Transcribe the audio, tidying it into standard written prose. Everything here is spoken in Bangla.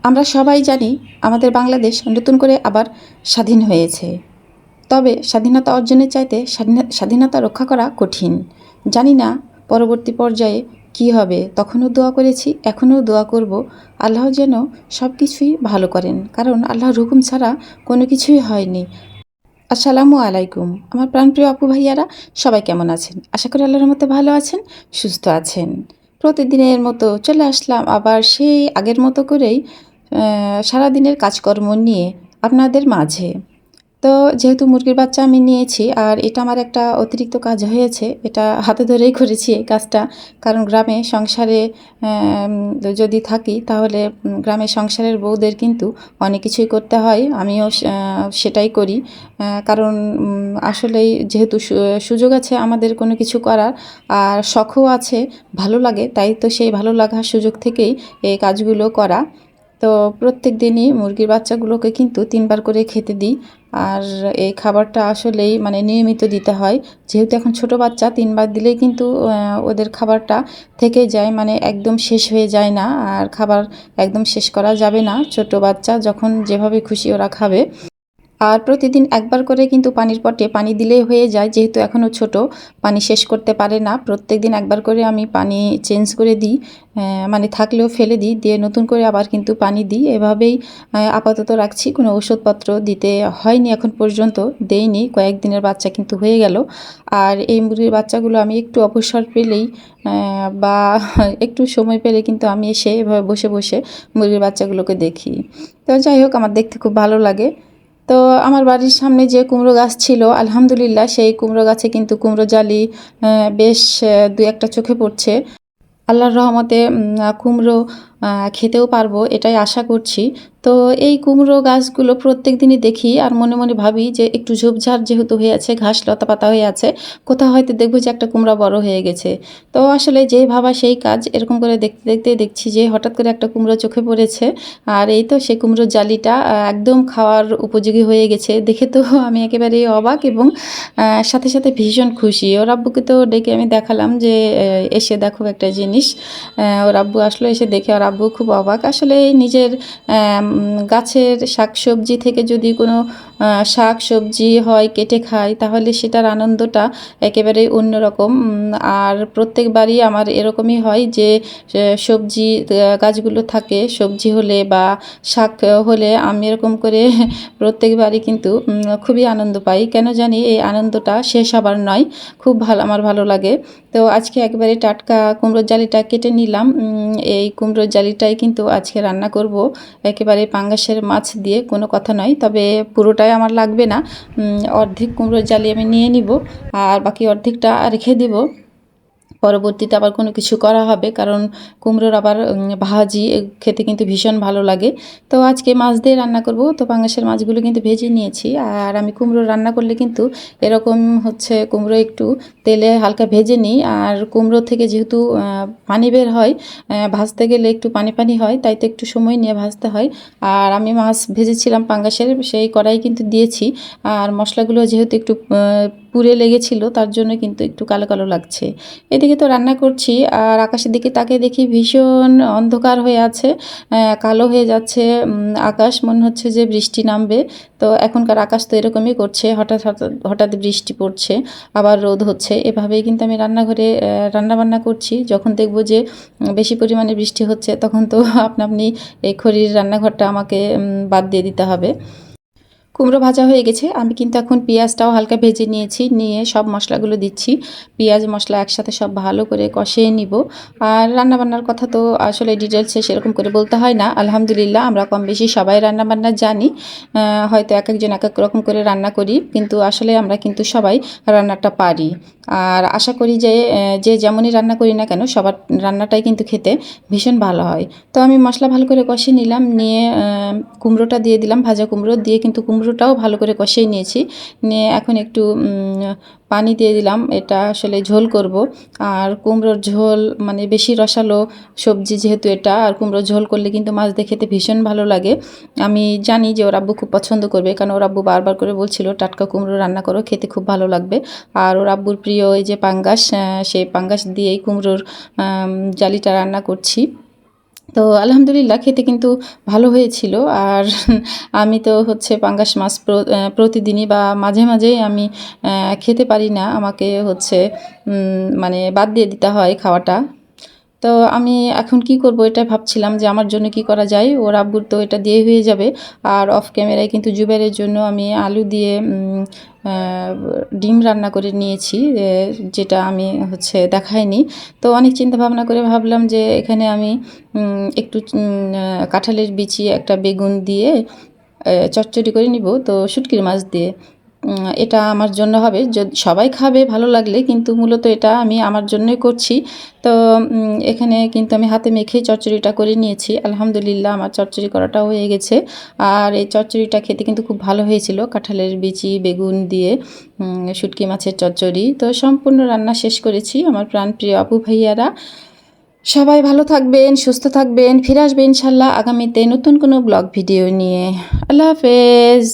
আমরা সবাই জানি আমাদের বাংলাদেশ নতুন করে আবার স্বাধীন হয়েছে। তবে স্বাধীনতা অর্জনের চাইতে স্বাধীনতা রক্ষা করা কঠিন। জানি না পরবর্তী পর্যায়ে কী হবে। তখনও দোয়া করেছি, এখনও দোয়া করব আল্লাহ যেন সব কিছুই ভালো করেন, কারণ আল্লাহর হুকুম ছাড়া কোনো কিছুই হয়নি। আসসালামু আলাইকুম আমার প্রাণপ্রিয় আপু ভাইয়ারা, সবাই কেমন আছেন? আশা করি আল্লাহর মতো ভালো আছেন, সুস্থ আছেন। প্রতিদিনের মতো চলে আসলাম আবার সেই আগের মতো করেই সারাদিনের কাজকর্ম নিয়ে আপনাদের মাঝে। তো যেহেতু মুরগির বাচ্চা আমি নিয়েছি আর এটা আমার একটা অতিরিক্ত কাজ হয়েছে, এটা হাতে ধরেই করেছি এই কাজটা। কারণ গ্রামে সংসারে যদি থাকি তাহলে গ্রামের সংসারের বউদের কিন্তু অনেক কিছুই করতে হয়, আমিও সেটাই করি। কারণ আসলেই যেহেতু সুযোগ আছে আমাদের কোনো কিছু করার, আর শখও আছে, ভালো লাগে, তাই তো সেই ভালো লাগার সুযোগ থেকেই এই কাজগুলো করা। তো প্রত্যেক দিনই মুরগির বাচ্চাগুলোকে কিন্তু 3 বার করে খেতে দিই। আর এই খাবারটা আসলেই মানে নিয়মিত দিতে হয়, যেহেতু এখন ছোট বাচ্চা, 3 বার দিলেই কিন্তু ওদের খাবারটা থেকে যায়, মানে একদম শেষ হয়ে যায় না। আর খাবার একদম শেষ করা যাবে না, ছোট বাচ্চা যখন যেভাবে খুশি ওরা খাবে। আর প্রতিদিন একবার করে কিন্তু পানির পটে পানি দিলেই হয়ে যায়, যেহেতু এখনও ছোট, পানি শেষ করতে পারে না। প্রত্যেকদিন একবার করে আমি পানি চেঞ্জ করে দিই, মানে থাকলেও ফেলে দিই, দিয়ে নতুন করে আবার কিন্তু পানি দিই। এভাবেই আপাতত রাখছি, কোনো ওষুধপত্র দিতে হয়নি এখন পর্যন্ত, দেইনি, কয়েকদিনের বাচ্চা কিন্তু হয়ে গেল। আর এই মুরগির বাচ্চাগুলো আমি একটু অবসর পেলেই বা একটু সময় পেলে কিন্তু আমি এসে এভাবে বসে বসে মুরগির বাচ্চাগুলোকে দেখি। তো যাই হোক, আমার দেখতে খুব ভালো লাগে। তো আমার বাড়ির সামনে যে কুমড়ো গাছ ছিল, আলহামদুলিল্লাহ সেই কুমড়ো গাছে কিন্তু কুমড়ো জালি বেশ 2-1টা চোখে পড়ছে। আল্লাহর রহমতে কুমড়ো খেতেও পারবো এটাই আশা করছি। তো এই কুমড়ো গাছগুলো প্রত্যেক দিনই দেখি আর মনে মনে ভাবি যে একটু ঝোপঝাড় যেহেতু হয়ে আছে, ঘাস লতা পাতা হয়ে আছে, কোথাও হয়তো দেখবো যে একটা কুমড়া বড় হয়ে গেছে। তো আসলে যেই ভাবা সেই কাজ, এরকম করে দেখতে দেখতে দেখছি যে হঠাৎ করে একটা কুমড়ো চোখে পড়েছে। আর এই তো সেই কুমড়োর জালিটা একদম খাওয়ার উপযোগী হয়ে গেছে দেখে তো আমি একেবারেই অবাক, এবং সাথে সাথে ভীষণ খুশি। ওর আব্বুকে তো ডেকে আমি দেখালাম যে এসে দেখো একটা জিনিস। ওর আব্বু আসলো, এসে দেখে ওর আব্বু খুব অবাক। আসলে নিজের গাছের শাকসবজি থেকে যদি কোনো শাক সবজি হয় কেটে খাই, তাহলে সেটার আনন্দটা একেবারেই অন্যরকম। আর প্রত্যেকবারই আমার এরকমই হয় যে সবজি গাছগুলো থাকে, সবজি হলে বা শাক হলে আমি এরকম করে প্রত্যেকবারই কিন্তু খুবই আনন্দ পাই। কেন জানি এই আনন্দটা শেষ হবার নয়, খুব ভালো, আমার ভালো লাগে। তো আজকে একবারে টাটকা কুমড়োর জালিটা কেটে নিলাম। এই কুমড়োর জালিটাই কিন্তু আজকে রান্না করব, একেবারে পাঙ্গাসের মাছ দিয়ে, কোনো কথা নয়। তবে পুরোটাই আমার লাগবে না, অর্ধেক কুমড়োর জালি আমি নিয়ে নিব, আর বাকি অর্ধেকটা রেখে দেব, পরবর্তীতে আবার কোনো কিছু করা হবে। কারণ কুমড়োর আবার ভাজি খেতে কিন্তু ভীষণ ভালো লাগে। তো আজকে মাছ দিয়ে রান্না করব, তো পাঙ্গাসের মাছগুলো কিন্তু ভেজে নিয়েছি। আর আমি কুমড়ো রান্না করলে কিন্তু এরকম হচ্ছে, কুমড়ো একটু তেলে হালকা ভেজে নিই। আর কুমড়ো থেকে যেহেতু পানি বের হয়, ভাজতে গেলে একটু পানি পানি হয়, তাই তো একটু সময় নিয়ে ভাজতে হয়। আর আমি মাছ ভেজেছিলাম পাঙ্গাসের, সেই কড়াই কিন্তু দিয়েছি। আর মশলাগুলো যেহেতু একটু পুড়ে লেগেছিল, তার জন্য কিন্তু একটু কালো কালো লাগছে। এদিকে তো রান্না করছি, আর আকাশের দিকে তাকিয়ে দেখি ভীষণ অন্ধকার হয়ে আছে, কালো হয়ে যাচ্ছে আকাশ, মনে হচ্ছে যে বৃষ্টি নামবে। তো এখনকার আকাশ তো এরকমই করছে, হঠাৎ হঠাৎ হঠাৎ বৃষ্টি পড়ছে, আবার রোদ হচ্ছে, এভাবেই কিন্তু আমি রান্নাঘরে রান্নাবান্না করছি। যখন দেখব যে বেশি পরিমাণে বৃষ্টি হচ্ছে, তখন তো আপনা আপনি এই খড়ির রান্নাঘরটা আমাকে বাদ দিয়ে দিতে হবে। কুমড়ো ভাজা হয়ে গেছে, আমি কিন্তু এখন পেঁয়াজটাও হালকা ভেজে নিয়েছি, নিয়ে সব মশলাগুলো দিচ্ছি। পেঁয়াজ মশলা একসাথে সব ভালো করে কষিয়ে নিব। আর রান্নাবান্নার কথা তো আসলে ডিটেলসে সেরকম করে বলতে হয় না, আলহামদুলিল্লাহ আমরা কম বেশি সবাই রান্নাবান্না জানি। হয়তো এক একজন এক এক রকম করে রান্না করি, কিন্তু আসলে আমরা কিন্তু সবাই রান্নাটা পারি। আর আশা করি যে যে যেমনই রান্না করি না কেন, সবার রান্নাটাই কিন্তু খেতে ভীষণ ভালো হয়। তো আমি মশলা ভালো করে কষিয়ে নিলাম, নিয়ে কুমড়োটা দিয়ে দিলাম, ভাজা কুমড়ো দিয়ে কিন্তু কুমড়োটাও ভালো করে কষিয়ে নিয়েছি। নিয়ে এখন একটু পানি দিয়ে দিলাম, এটা আসলে ঝোল করব। আর কুমড়োর ঝোল মানে বেশি রসালো সবজি যেহেতু এটা, আর কুমড়োর ঝোল করলে কিন্তু মাছ দিয়ে খেতে ভীষণ ভালো লাগে। আমি জানি যে ওর আব্বু খুব পছন্দ করবে, কারণ ওর আব্বু বারবার করে বলছিল টাটকা কুমড়ো রান্না করো, খেতে খুব ভালো লাগবে। আর ওর আব্বুর প্রিয় এই যে পাঙ্গাস, সেই পাঙ্গাস দিয়েই কুমড়োর জালিটা রান্না করছি। তো আলহামদুলিল্লাহ খেতে কিন্তু ভালো হয়েছিল। আর আমি তো হচ্ছে পাঙ্গাস মাছ প্রতিদিনই বা মাঝে মাঝেই আমি খেতে পারি না, আমাকে হচ্ছে মানে বাদ দিয়ে দিতে হয় খাওয়াটা। তো আমি এখন কি করব এটা ভাবছিলাম যে আমার জন্য কি করা যায়, ওর আব্বুর তো এটা দিয়ে হয়ে যাবে। আর অফ ক্যামেরায় কিন্তু জুবাইরের জন্য আমি আলু দিয়ে ডিম রান্না করে নিয়েছি, যেটা আমি হচ্ছে দেখাইনি। তো অনেক চিন্তা ভাবনা করে ভাবলাম যে এখানে আমি একটু কাঁঠালের বিচি একটা বেগুন দিয়ে চচ্চড়ি করে নিব, তো শুটকির মাছ দিয়ে। এটা আমার জন্য হবে, সবাই খাবে ভালো লাগলে, কিন্তু মূলত এটা আমি আমার জন্যই করছি। তো এখানে কিন্তু আমি হাতে মেখে চচ্চড়িটা করে নিয়েছি। আলহামদুলিল্লাহ আমার চচ্চড়ি করাটাও হয়ে গেছে। আর এই চচ্চড়িটা খেতে কিন্তু খুব ভালো হয়েছিল, কাঁঠালের বিচি বেগুন দিয়ে শুটকি মাছের চচ্চড়ি। তো সম্পূর্ণ রান্না শেষ করেছি। আমার প্রাণপ্রিয় আপু ভাইয়ারা সবাই ভালো থাকবেন, সুস্থ থাকবেন, ফিরে আসবে ইনশাল্লাহ আগামীতে নতুন কোনো ব্লগ ভিডিও নিয়ে। আল্লাহ হাফেজ।